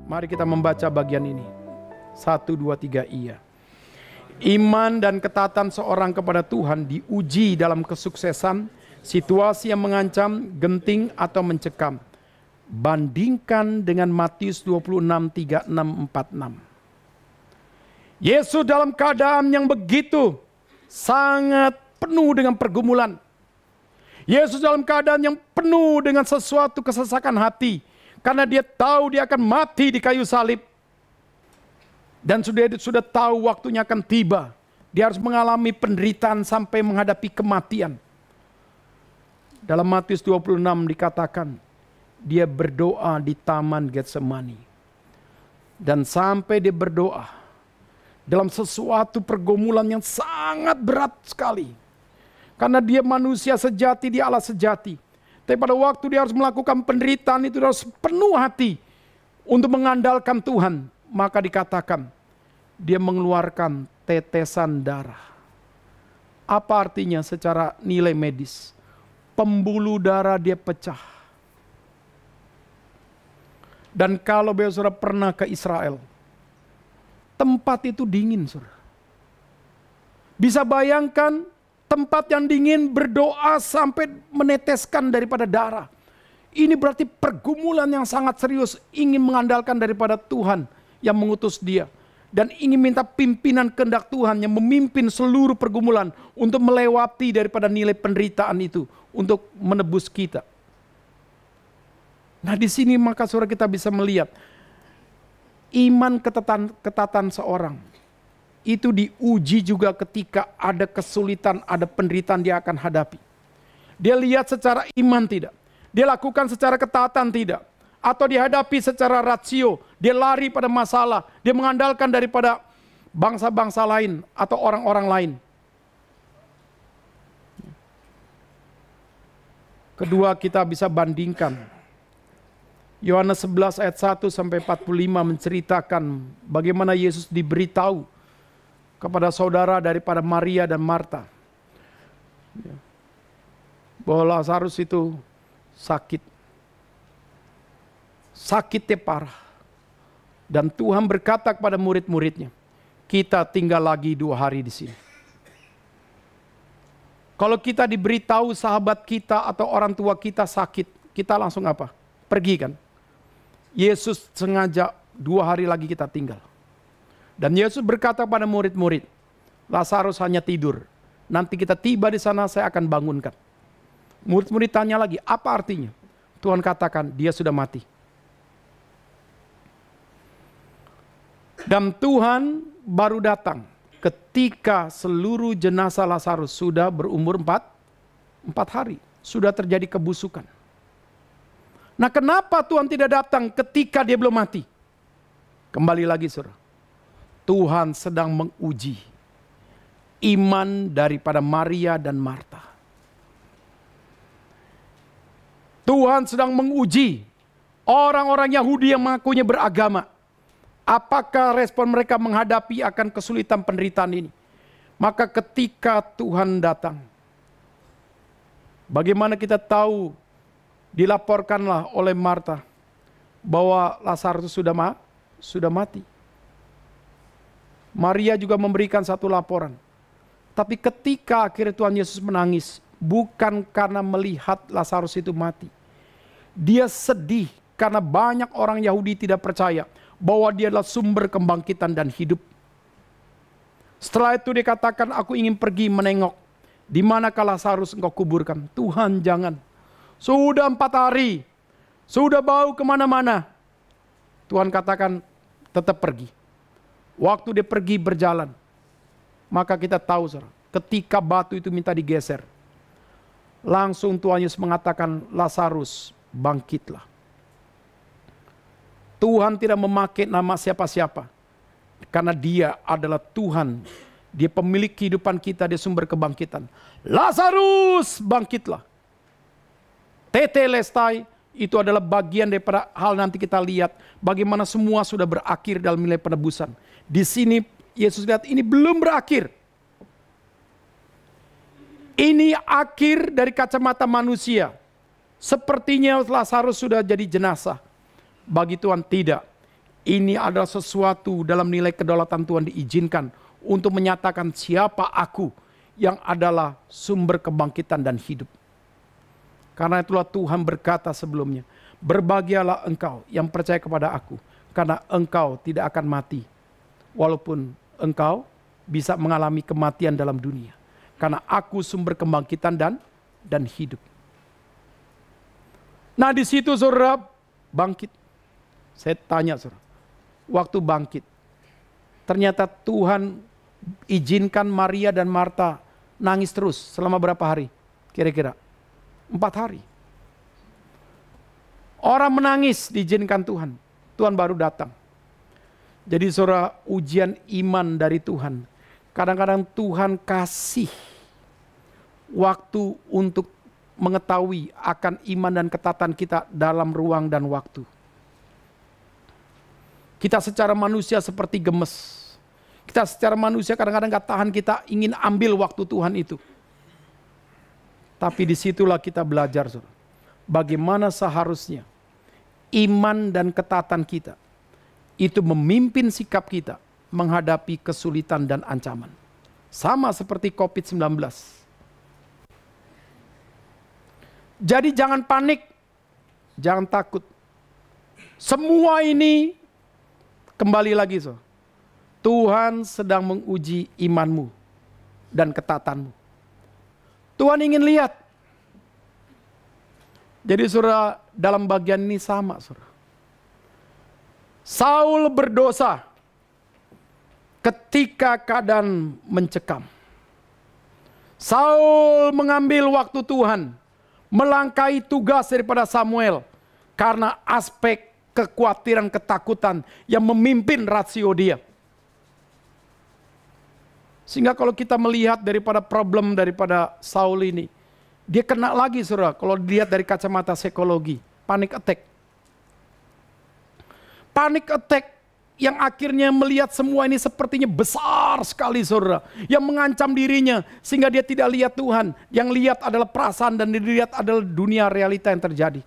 Mari kita membaca bagian ini. 1, 2, 3, iya. Iman dan ketaatan seorang kepada Tuhan diuji dalam kesuksesan, situasi yang mengancam, genting atau mencekam. Bandingkan dengan Matius 26, 36, 46. Yesus dalam keadaan yang begitu sangat penuh dengan pergumulan. Yesus dalam keadaan yang penuh dengan sesuatu kesesakan hati. Karena dia tahu dia akan mati di kayu salib. Dan sudah tahu waktunya akan tiba. Dia harus mengalami penderitaan sampai menghadapi kematian. Dalam Matius 26 dikatakan, dia berdoa di Taman Getsemani. Dan sampai dia berdoa, dalam sesuatu pergumulan yang sangat berat sekali. Karena dia manusia sejati, dia Allah sejati. Tapi pada waktu dia harus melakukan penderitaan itu, dia harus penuh hati untuk mengandalkan Tuhan. Maka dikatakan, dia mengeluarkan tetesan darah. Apa artinya secara nilai medis? Pembuluh darah dia pecah. Dan kalau saudara pernah ke Israel, tempat itu dingin, saudara. Bisa bayangkan tempat yang dingin berdoa sampai meneteskan daripada darah. Ini berarti pergumulan yang sangat serius, ingin mengandalkan daripada Tuhan yang mengutus dia. Dan ingin minta pimpinan kehendak Tuhan yang memimpin seluruh pergumulan untuk melewati daripada nilai penderitaan itu, untuk menebus kita. Nah di sini maka saudara kita bisa melihat iman ketatan seorang itu diuji juga ketika ada kesulitan, ada penderitaan dia akan hadapi. Dia lihat secara iman tidak, dia lakukan secara ketaatan tidak, atau dihadapi secara rasio, dia lari pada masalah, dia mengandalkan daripada bangsa-bangsa lain atau orang-orang lain. Kedua kita bisa bandingkan. Yohanes 11 ayat 1 sampai 45 menceritakan bagaimana Yesus diberitahu kepada saudara daripada Maria dan Marta. Bahwa Lazarus itu sakit. Sakitnya parah. Dan Tuhan berkata kepada murid-muridnya, kita tinggal lagi 2 hari di sini. Kalau kita diberitahu sahabat kita atau orang tua kita sakit, kita langsung apa? Pergi kan? Yesus sengaja 2 hari lagi kita tinggal. Dan Yesus berkata pada murid-murid, Lazarus hanya tidur. Nanti kita tiba di sana, saya akan bangunkan. Murid-murid tanya lagi, apa artinya? Tuhan katakan, dia sudah mati. Dan Tuhan baru datang ketika seluruh jenazah Lazarus sudah berumur 4 hari. Sudah terjadi kebusukan. Nah kenapa Tuhan tidak datang ketika dia belum mati? Kembali lagi saudara. Tuhan sedang menguji iman daripada Maria dan Marta. Tuhan sedang menguji orang-orang Yahudi yang mengakunya beragama. Apakah respon mereka menghadapi akan kesulitan penderitaan ini? Maka ketika Tuhan datang, bagaimana kita tahu, dilaporkanlah oleh Marta bahwa Lazarus sudah mati. Maria juga memberikan satu laporan. Tapi ketika akhirnya Tuhan Yesus menangis, bukan karena melihat Lazarus itu mati. Dia sedih karena banyak orang Yahudi tidak percaya bahwa dia adalah sumber kebangkitan dan hidup. Setelah itu dia katakan, aku ingin pergi menengok. Di manakah Lazarus engkau kuburkan? Tuhan jangan. Sudah 4 hari. Sudah bau kemana-mana. Tuhan katakan, tetap pergi. Waktu dia pergi berjalan. Maka kita tahu, saudara, ketika batu itu minta digeser. Langsung Tuhan Yesus mengatakan, Lazarus bangkitlah. Tuhan tidak memakai nama siapa-siapa. Karena dia adalah Tuhan. Dia pemilik kehidupan kita, dia sumber kebangkitan. Lazarus bangkitlah. Tetelestai itu adalah bagian daripada hal nanti kita lihat. Bagaimana semua sudah berakhir dalam nilai penebusan. Di sini Yesus lihat ini belum berakhir. Ini akhir dari kacamata manusia. Sepertinya Lazarus sudah jadi jenazah. Bagi Tuhan tidak. Ini adalah sesuatu dalam nilai kedaulatan Tuhan diizinkan untuk menyatakan siapa aku yang adalah sumber kebangkitan dan hidup. Karena itulah Tuhan berkata sebelumnya, berbahagialah engkau yang percaya kepada aku, karena engkau tidak akan mati, walaupun engkau bisa mengalami kematian dalam dunia. Karena aku sumber kebangkitan dan hidup. Nah di situ saudara bangkit. Saya tanya saudara, waktu bangkit, ternyata Tuhan izinkan Maria dan Marta nangis terus selama berapa hari? Kira-kira 4 hari. Orang menangis diizinkan Tuhan. Tuhan baru datang. Jadi saudara, ujian iman dari Tuhan. Kadang-kadang Tuhan kasih waktu untuk mengetahui akan iman dan ketaatan kita dalam ruang dan waktu. Kita secara manusia seperti gemes. Kita secara manusia kadang-kadang gak tahan, kita ingin ambil waktu Tuhan itu. Tapi disitulah kita belajar, saudara, bagaimana seharusnya iman dan ketaatan kita itu memimpin sikap kita menghadapi kesulitan dan ancaman. Sama seperti COVID-19. Jadi jangan panik, jangan takut. Semua ini kembali lagi, saudara, Tuhan sedang menguji imanmu dan ketaatanmu. Tuhan ingin lihat. Jadi saudara, dalam bagian ini sama, saudara. Saul berdosa ketika keadaan mencekam. Saul mengambil waktu Tuhan, melangkahi tugas daripada Samuel karena aspek kekhawatiran, ketakutan yang memimpin rasio dia. Sehingga kalau kita melihat daripada problem daripada Saul ini, dia kena lagi saudara, kalau dilihat dari kacamata psikologi, panic attack. Panic attack yang akhirnya melihat semua ini sepertinya besar sekali saudara. Yang mengancam dirinya sehingga dia tidak lihat Tuhan. Yang lihat adalah perasaan dan dilihat adalah dunia realita yang terjadi.